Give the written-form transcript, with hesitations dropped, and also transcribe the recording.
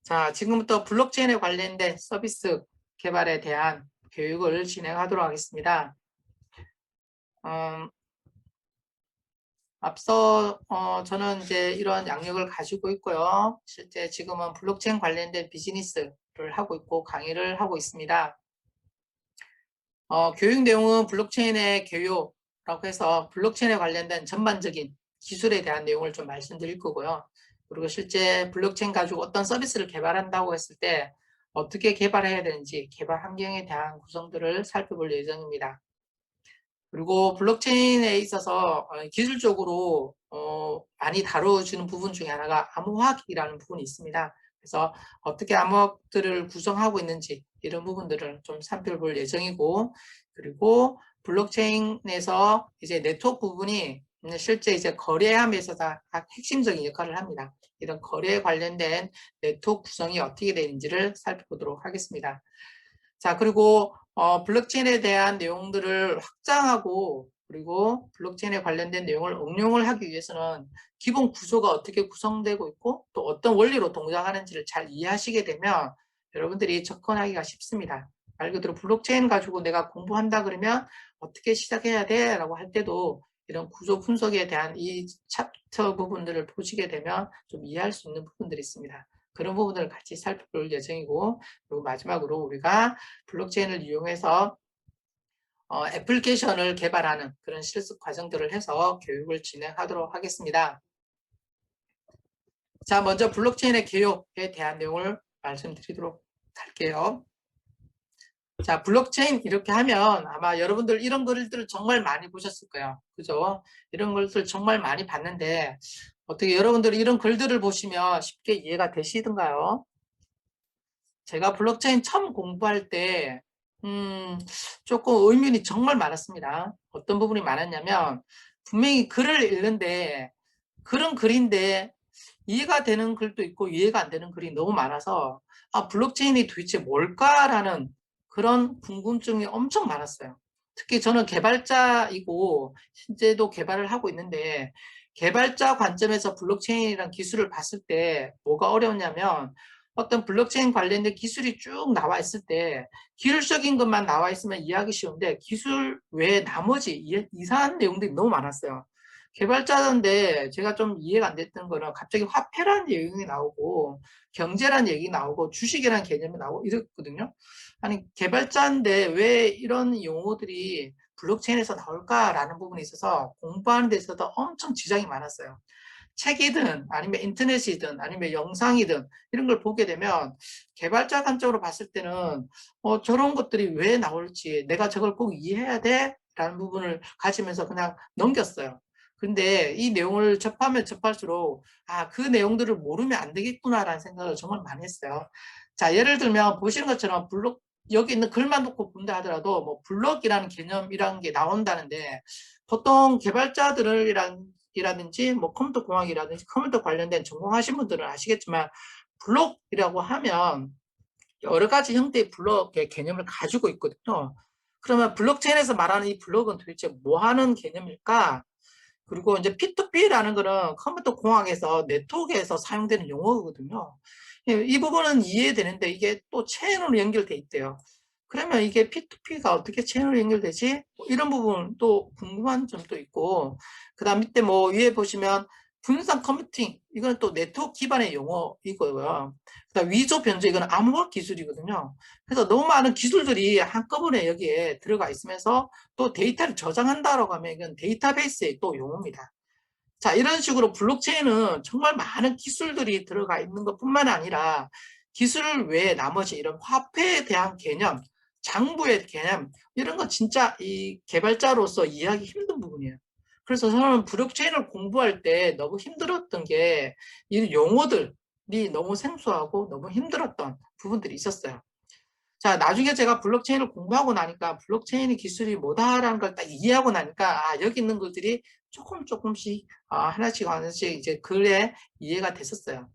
자, 지금부터 블록체인에 관련된 서비스 개발에 대한 교육을 진행하도록 하겠습니다. 앞서 저는 이제 이런 양력을 가지고 있고요. 실제 지금은 블록체인 관련된 비즈니스를 하고 있고 강의를 하고 있습니다. 교육 내용은 블록체인의 교육이라고 해서 블록체인에 관련된 전반적인 기술에 대한 내용을 좀 말씀드릴 거고요. 그리고 실제 블록체인 가지고 어떤 서비스를 개발한다고 했을 때 어떻게 개발해야 되는지 개발 환경에 대한 구성들을 살펴볼 예정입니다. 그리고 블록체인에 있어서 기술적으로 많이 다뤄지는 부분 중에 하나가 암호화기라는 부분이 있습니다. 그래서 어떻게 암호화들을 구성하고 있는지 이런 부분들을 좀 살펴볼 예정이고, 그리고 블록체인에서 이제 네트워크 부분이 실제 이제 거래함에서 다 핵심적인 역할을 합니다. 이런 거래에 관련된 네트워크 구성이 어떻게 되는지를 살펴보도록 하겠습니다. 자, 그리고 블록체인에 대한 내용들을 확장하고, 그리고 블록체인에 관련된 내용을 응용을 하기 위해서는 기본 구조가 어떻게 구성되고 있고 또 어떤 원리로 동작하는지를 잘 이해하시게 되면 여러분들이 접근하기가 쉽습니다. 말 그대로 블록체인 가지고 내가 공부한다 그러면 어떻게 시작해야 돼? 라고 할 때도 이런 구조 분석에 대한 이 챕터 부분들을 보시게 되면 좀 이해할 수 있는 부분들이 있습니다. 그런 부분을 같이 살펴볼 예정이고, 그리고 마지막으로 우리가 블록체인을 이용해서 애플리케이션을 개발하는 그런 실습 과정들을 해서 교육을 진행하도록 하겠습니다. 자, 먼저 블록체인의 개요에 대한 내용을 말씀드리도록 할게요. 자, 블록체인 이렇게 하면 아마 여러분들 이런 글들을 정말 많이 보셨을 거예요. 그죠? 이런 글들 정말 많이 봤는데 어떻게 여러분들이 이런 글들을 보시면 쉽게 이해가 되시던가요? 제가 블록체인 처음 공부할 때 조금 의문이 정말 많았습니다. 어떤 부분이 많았냐면 분명히 글을 읽는데 글은 글인데 이해가 되는 글도 있고 이해가 안 되는 글이 너무 많아서 블록체인이 도대체 뭘까라는 그런 궁금증이 엄청 많았어요. 특히 저는 개발자이고 현재도 개발을 하고 있는데 개발자 관점에서 블록체인이라는 기술을 봤을 때 뭐가 어려웠냐면 어떤 블록체인 관련된 기술이 쭉 나와 있을 때 기술적인 것만 나와 있으면 이해하기 쉬운데 기술 외에 나머지 이상한 내용들이 너무 많았어요. 개발자인데 제가 좀 이해가 안 됐던 거는 갑자기 화폐라는 얘기 나오고 경제라는 얘기 나오고 주식이라는 개념이 나오고 이랬거든요. 아니 개발자인데 왜 이런 용어들이 블록체인에서 나올까라는 부분이 있어서 공부하는 데 있어서 엄청 지장이 많았어요. 책이든 아니면 인터넷이든 아니면 영상이든 이런 걸 보게 되면 개발자 관점으로 봤을 때는 저런 것들이 왜 나올지 내가 저걸 꼭 이해해야 돼? 라는 부분을 가지면서 그냥 넘겼어요. 근데 이 내용을 접하면 접할수록 그 내용들을 모르면 안 되겠구나라는 생각을 정말 많이 했어요. 자, 예를 들면 보시는 것처럼 블록 여기 있는 글만 놓고 본다 하더라도 뭐 블록이라는 개념이라는 게 나온다는데 보통 개발자들이라든지 뭐 컴퓨터 공학이라든지 컴퓨터 관련된 전공하신 분들은 아시겠지만 블록이라고 하면 여러 가지 형태의 블록의 개념을 가지고 있거든요. 그러면 블록체인에서 말하는 이 블록은 도대체 뭐 하는 개념일까? 그리고 이제 P2P라는 거는 컴퓨터 공학에서 네트워크에서 사용되는 용어거든요. 이 부분은 이해되는데 이게 또 체인으로 연결돼 있대요. 그러면 이게 P2P가 어떻게 체인으로 연결되지? 뭐 이런 부분 또 궁금한 점도 있고, 그 다음 밑에 뭐 위에 보시면 분산 컴퓨팅, 이거는 또 네트워크 기반의 용어이고요. 그다음 위조 변조, 이거는 암호화 기술이거든요. 그래서 너무 많은 기술들이 한꺼번에 여기에 들어가 있으면서 또 데이터를 저장한다라고 하면 이건 데이터베이스의 또 용어입니다. 자, 이런 식으로 블록체인은 정말 많은 기술들이 들어가 있는 것뿐만 아니라 기술 외에 나머지 이런 화폐에 대한 개념, 장부의 개념, 이런 거 진짜 이 개발자로서 이해하기 힘든 부분이에요. 그래서 저는 블록체인을 공부할 때 너무 힘들었던 게 이 용어들이 너무 생소하고 너무 힘들었던 부분들이 있었어요. 자, 나중에 제가 블록체인을 공부하고 나니까 블록체인 기술이 뭐다라는 걸 딱 이해하고 나니까 여기 있는 것들이 조금씩 하나씩 이제 글에 이해가 됐었어요.